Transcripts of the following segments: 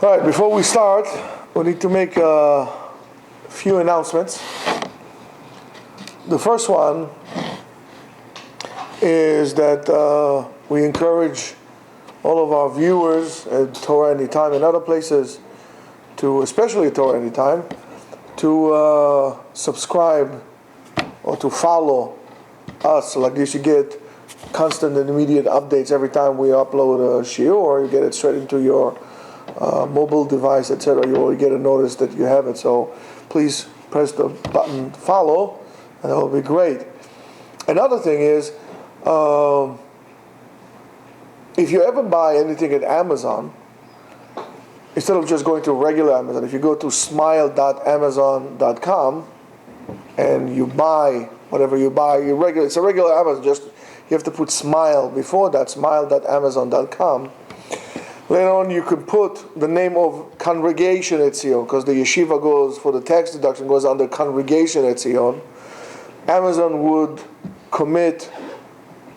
All right, before we start, we need to make a few announcements. The first one is that we encourage all of our viewers at Torah Anytime and other places, to, especially at Torah Anytime, to subscribe or to follow us. Like this, you get constant and immediate updates every time we upload a shiur, or you get it straight into your mobile device, etc. You will get a notice that you have it. So please press the button follow, and that will be great. Another thing is, if you ever buy anything at Amazon, instead of just going to regular Amazon, if you go to smile.amazon.com and you buy whatever you buy, it's a regular Amazon, just you have to put smile before that, smile.amazon.com. Later on, you can put the name of congregation Etzion, because the Yeshiva goes, for the tax deduction, goes under congregation Etzion. Amazon would commit,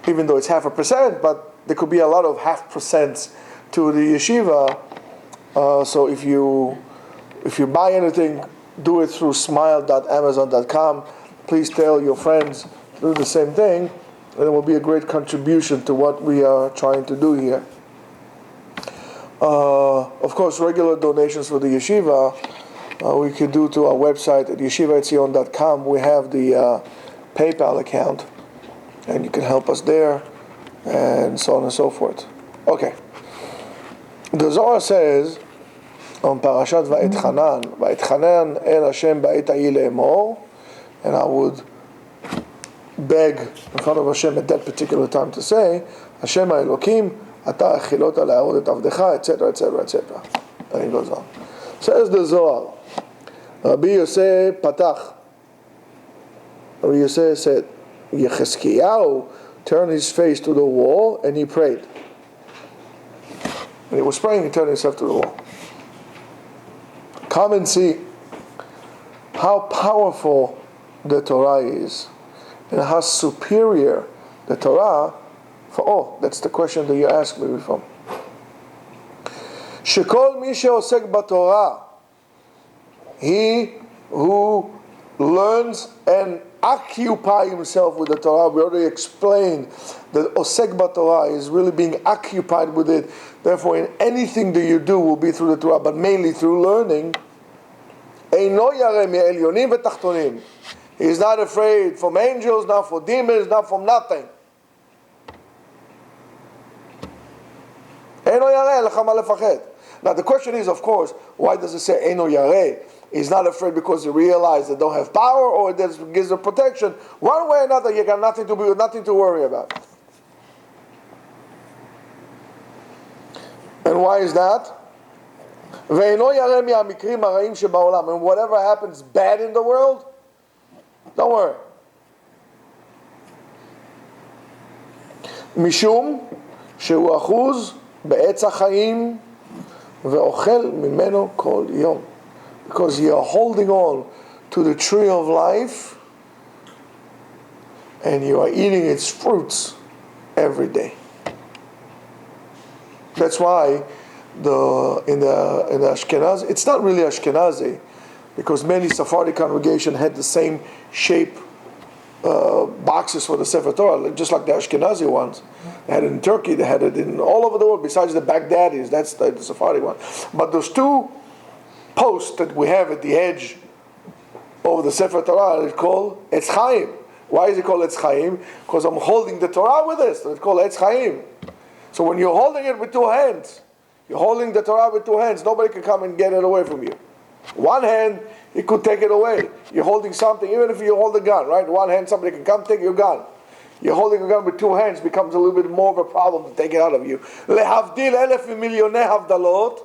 even though it's 0.5%, but there could be a lot of 0.5% to the Yeshiva. So if you buy anything, do it through smile.amazon.com. Please tell your friends to do the same thing, and it will be a great contribution to what we are trying to do here. Of course, regular donations for the Yeshiva we can do to our website at yeshivaetzion.com. We have the PayPal account, and you can help us there, and so on and so forth. Okay. The Zohar says on Parashat Va'etchanan el Hashem ba'et ha'i le'emor, and I would beg in front of Hashem at that particular time to say, Hashem ha'elokim ata achilota le'arod et avdecha, etc., etc., etc. And he goes on. Says the Zohar, Rabbi Yosef patach. Rabbi Yosef said, Yechezkiyahu turned his face to the wall and he prayed. When he was praying, he turned himself to the wall. Come and see how powerful the Torah is and how superior the Torah for all. That's the question that you asked me before. Shekol mi she'osek b'Torah, he who learns and occupy himself with the Torah. We already explained that osek b'Torah is really being occupied with it. Therefore, in anything that you do will be through the Torah, but mainly through learning. Eino yareh mi'elyonim v'tachtonim. He is not afraid from angels, not from demons, not from nothing. Eino yareh lecha ma lefached. Now the question is, of course, why does it say Eino yareh? He's not afraid because he realizes they don't have power, or it gives them protection. One way or another, you got nothing to worry about. And why is that? And whatever happens bad in the world, don't worry. Mishum shehu achuz be'etz ha'chaim ve'ochel mimeno kol yom. Because you are holding on to the tree of life and you are eating its fruits every day. That's why in the Ashkenazi, it's not really Ashkenazi, because many Sephardi congregations had the same shape boxes for the Sefer Torah, just like the Ashkenazi ones. They had it in Turkey, they had it in all over the world, besides the Baghdadis, that's the Sephardi one. But those two posts that we have at the edge over the Sefer Torah is called Etz Chaim. Why is it called Etz Chaim? Because I'm holding the Torah with this, so it's called Etz Chaim. So when you're holding it with two hands, you're holding the Torah with two hands, nobody can come and get it away from you. One hand, he could take it away. You're holding something, even if you hold a gun, right? One hand, somebody can come take your gun. You're holding a gun with two hands, becomes a little bit more of a problem to take it out of you. Lehavdil elef milyonei havdalot,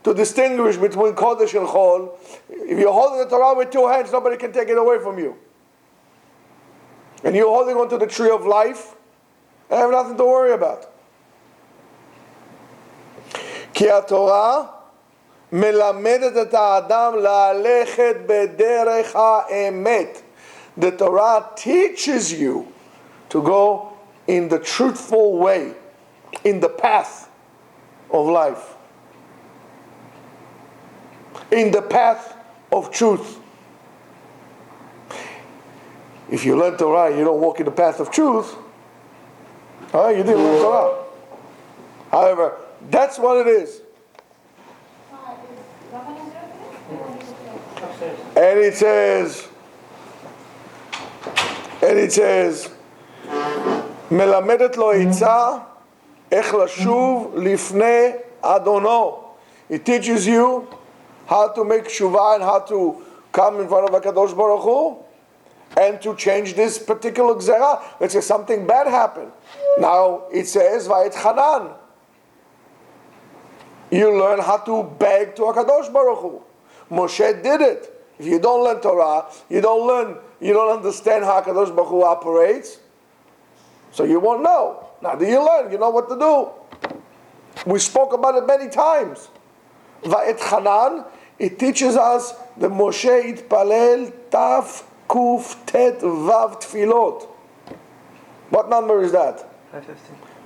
to distinguish between Kodesh and Chol. If you're holding the Torah with two hands, nobody can take it away from you. And you're holding on to the tree of life, I have nothing to worry about. Ki HaTorah melamedet et ha'adam la'alechet bederech ha'emet. The Torah teaches you to go in the truthful way, in the path of life. in the path of truth. If you learn Torah, you don't walk in the path of truth, you didn't learn Torah. However, that's what it is. And it says, מלמדת לו עצה איך לשוב לפני אדונו. It teaches you how to make shuvah and how to come in front of HaKadosh Baruch Hu and to change this particular gzera. Let's say something bad happened. Now it says, Vayet Chanan. You learn how to beg to HaKadosh Baruch Hu. Moshe did it. If you don't learn Torah, you don't understand how HaKadosh Baruch Hu operates, so you won't know. Now that you learn, you know what to do. We spoke about it many times. Va'et Chanan, it teaches us the Moshe Itpalel Taf Kuf Tet Vav Tfilot. What number is that?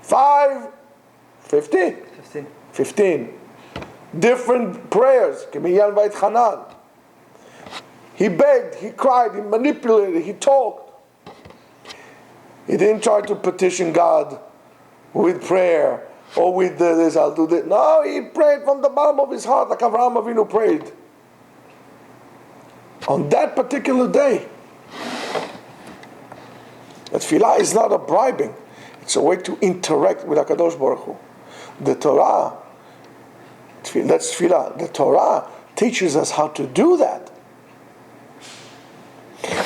515. 15. Different prayers. Kimiyan Va'et Chanan. He begged, he cried, he manipulated, he talked. He didn't try to petition God with prayer or with this, I'll do this. No, he prayed from the bottom of his heart like Avraham Avinu prayed. On that particular day. That tefillah is not a bribing. It's a way to interact with HaKadosh Baruch Hu. The Torah, that's tefillah. The Torah teaches us how to do that.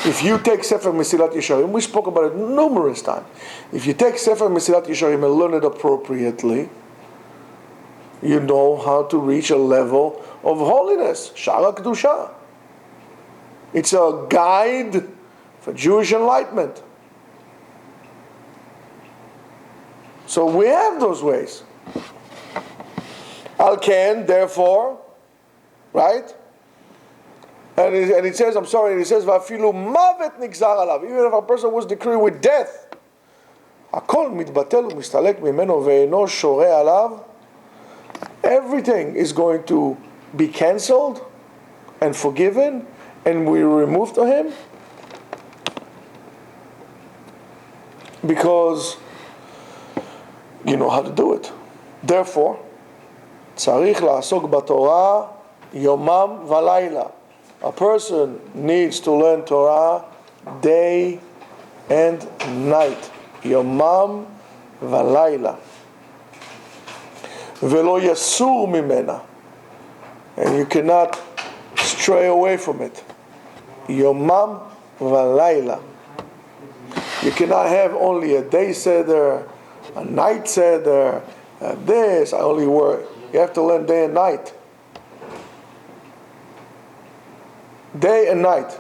If you take Sefer Mesilat Yesharim, we spoke about it numerous times. If you take Sefer Mesilat Yesharim and learn it appropriately, you know how to reach a level of holiness, Shara Kedusha. It's a guide for Jewish enlightenment. So we have those ways. Al-Ken, therefore, right? And it says, I'm sorry, and it says, Vafilu mavet nigzar alav. Even if a person was decreed with death, Hakol mitbatel umistalek mimeno ve'eno shore alav. Everything is going to be cancelled and forgiven, and we remove to him, because you know how to do it. Therefore, tzarich la'asok b'Torah yomam v'layla. A person needs to learn Torah day and night. Yomam v'layla. Velo yasur mimena. And you cannot stray away from it. Yomam v'layla. You cannot have only a day seder, a night seder, this, I only work. You have to learn day and night. Day and night.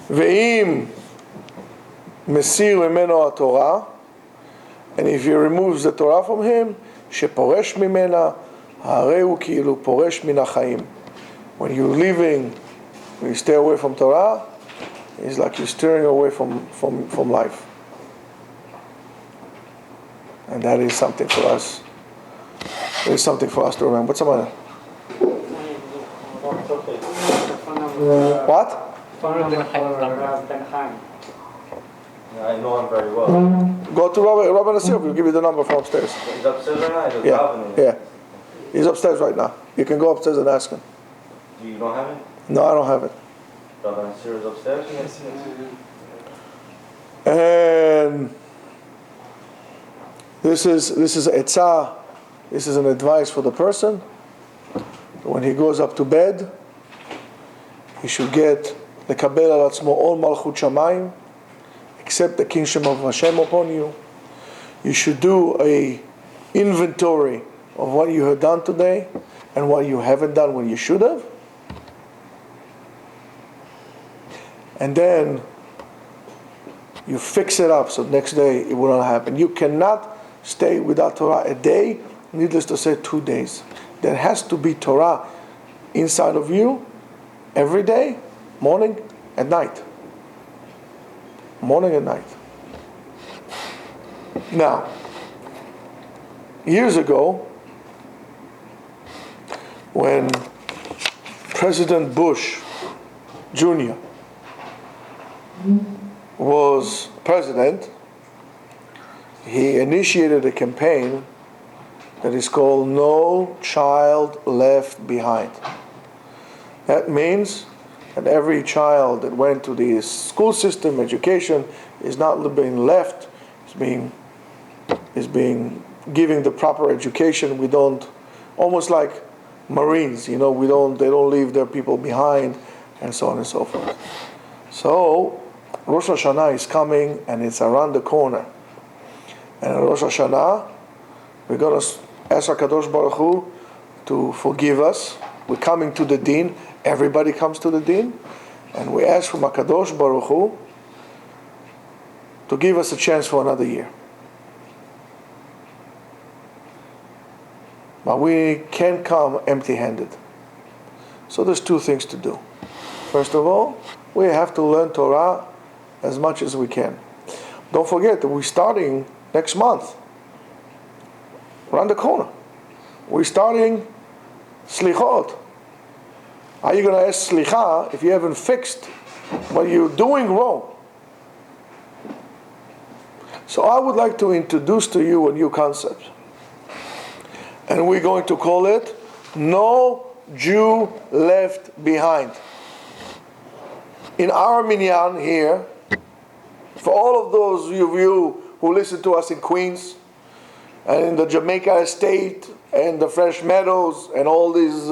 Ve'im mesir mimeno haTorah, and if he removes the Torah from him, sheporesh mimena, hareu ki'ilu poresh min hachaim. When you're leaving, when you stay away from Torah, it's like you're steering away from life. And that is something for us. It is something for us to remember. What's the matter? What? I know him very well. Go to Rabbi Nasir, we'll give you the number from upstairs. He's upstairs right now? Yeah. He's upstairs right now. You can go upstairs and ask him. You don't have it? No, I don't have it. Rabbi Nasir is upstairs? Yes. And this is etzah. This is an advice for the person. When he goes up to bed, he should get lekabel al atzmo ol malchut shamayim, accept the kingship of Hashem upon you. You should do a inventory of what you have done today and what you haven't done when you should have. And then you fix it up so next day it will not happen. You cannot stay without Torah a day, needless to say 2 days. There has to be Torah inside of you every day, morning and night. Morning and night. Now, years ago, when President Bush Jr. was president, he initiated a campaign that is called No Child Left Behind. That means that every child that went to the school system, education, is not being left, is being given the proper education. We don't, almost like Marines, they don't leave their people behind, and so on and so forth. So Rosh Hashanah is coming, and it's around the corner. And at Rosh Hashanah, we're going to ask HaKadosh Baruch Hu to forgive us. We're coming to the Din. Everybody comes to the Din. And we ask from HaKadosh Baruch Hu to give us a chance for another year. But we can't come empty-handed. So there's two things to do. First of all, we have to learn Torah as much as we can. Don't forget that we're starting next month. Around the corner. We're starting Slichot. How are you going to ask Slicha if you haven't fixed what you're doing wrong? So I would like to introduce to you a new concept. And we're going to call it No Jew Left Behind. In our minyan here, for all of those of you who listen to us in Queens, and in the Jamaica Estate, and the Fresh Meadows, and all these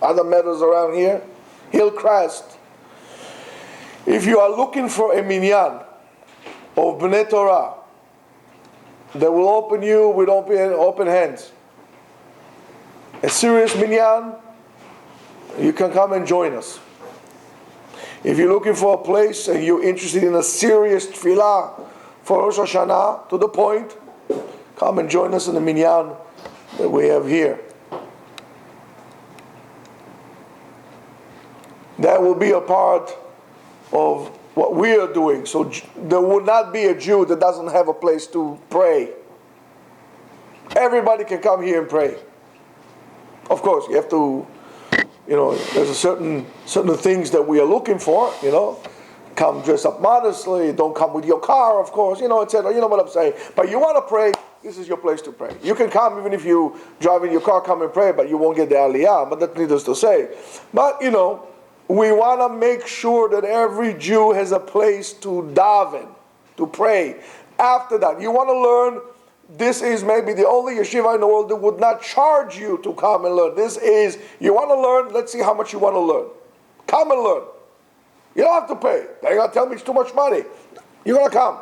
other meadows around here, Hillcrest, if you are looking for a minyan of Bnei Torah that will open you with open hands, a serious minyan, you can come and join us. If you're looking for a place and you're interested in a serious tefillah for Rosh Hashanah, to the point, come and join us in the minyan that we have here. That will be a part of what we are doing. So there will not be a Jew that doesn't have a place to pray. Everybody can come here and pray. Of course, you have to, there's a certain things that we are looking for, Come dress up modestly, don't come with your car, of course, etc. You know what I'm saying. But you want to pray, this is your place to pray. You can come, even if you drive in your car, come and pray, but you won't get the aliyah, but that's needless to say. But, we want to make sure that every Jew has a place to daven, to pray. After that, you want to learn, this is maybe the only yeshiva in the world that would not charge you to come and learn. You want to learn, let's see how much you want to learn. Come and learn. You don't have to pay. They're going to tell me it's too much money. You're going to come.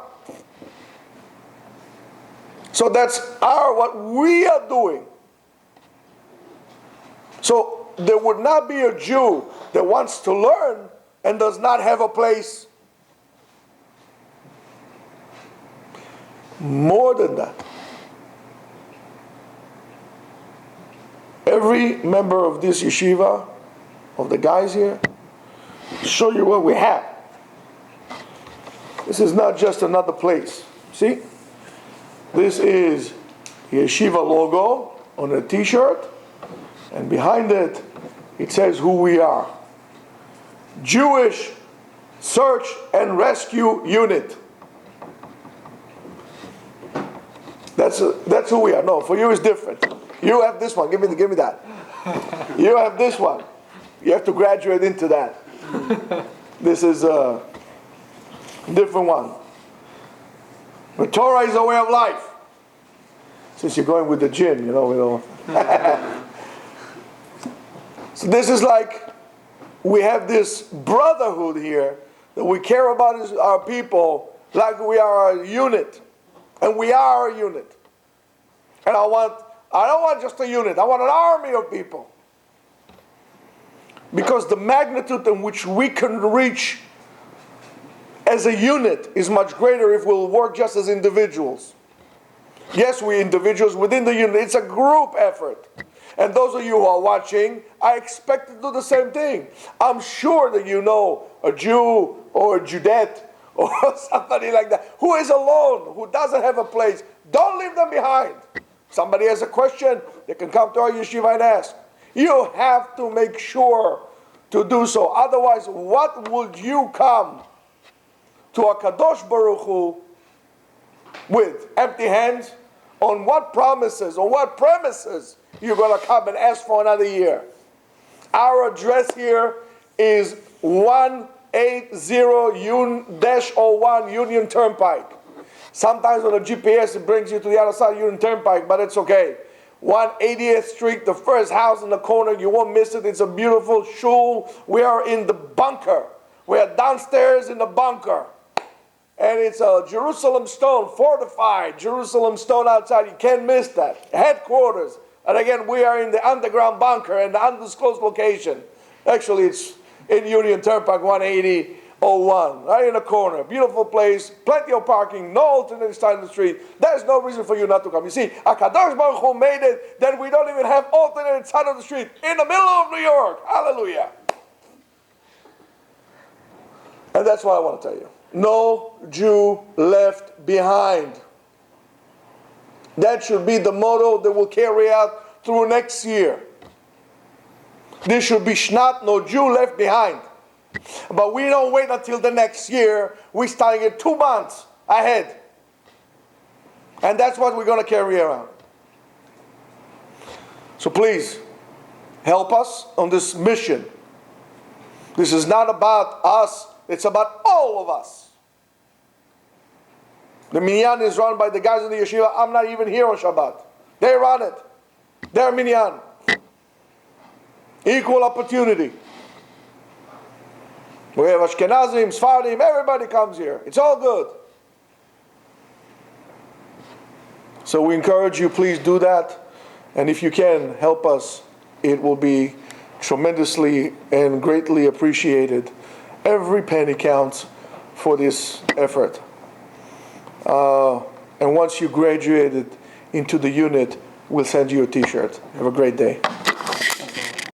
So that's what we are doing. So there would not be a Jew that wants to learn and does not have a place. More than that, every member of this yeshiva, of the guys here, show you what we have. This is not just another place. See? This is the yeshiva logo on a t-shirt, and behind it, it says who we are. Jewish Search and Rescue Unit. That's who we are. No, for you it's different. You have this one. Give me that. You have this one. You have to graduate into that. This is a different one. But Torah is a way of life. Since you're going with the gym, we don't. So this is like, we have this brotherhood here, that we care about our people like we are a unit. And we are a unit. And I don't want just a unit, I want an army of people. Because the magnitude in which we can reach as a unit is much greater if we'll work just as individuals. Yes, we're individuals within the unit. It's a group effort. And those of you who are watching, I expect to do the same thing. I'm sure that you know a Jew or a Judette or somebody like that who is alone, who doesn't have a place. Don't leave them behind. Somebody has a question, they can come to our yeshiva and ask. You have to make sure to do so. Otherwise, what would you come to a Kadosh Baruch Hu with? Empty hands? On what promises, on what premises you're going to come and ask for another year? Our address here is 180-01 Union Turnpike. Sometimes on the GPS it brings you to the other side of Union Turnpike, but it's okay. 180th Street, the first house in the corner, you won't miss it. It's a beautiful shul. We are in the bunker. We are downstairs in the bunker. And it's a Jerusalem stone, fortified Jerusalem stone outside. You can't miss that. Headquarters. And again, we are in the underground bunker in the undisclosed location. Actually, it's in Union Turnpike 180-01, right in the corner. Beautiful place, plenty of parking, no alternate side of the street. There's no reason for you not to come. You see, HaKadosh Baruch Hu made it that we don't even have alternate side of the street in the middle of New York. Hallelujah. And that's what I want to tell you. No Jew left behind. That should be the motto that we'll carry out through next year. This should be Shnat, no Jew left behind. But we don't wait until the next year. We're starting it 2 months ahead. And that's what we're going to carry around. So please, help us on this mission. This is not about us. It's about all of us. The minyan is run by the guys in the yeshiva. I'm not even here on Shabbat. They run it. They're minyan. Equal opportunity. We have Ashkenazim, Sfardim, everybody comes here. It's all good. So we encourage you, please do that. And if you can, help us. It will be tremendously and greatly appreciated. Every penny counts for this effort. And once you graduated into the unit, we'll send you a t-shirt. Have a great day.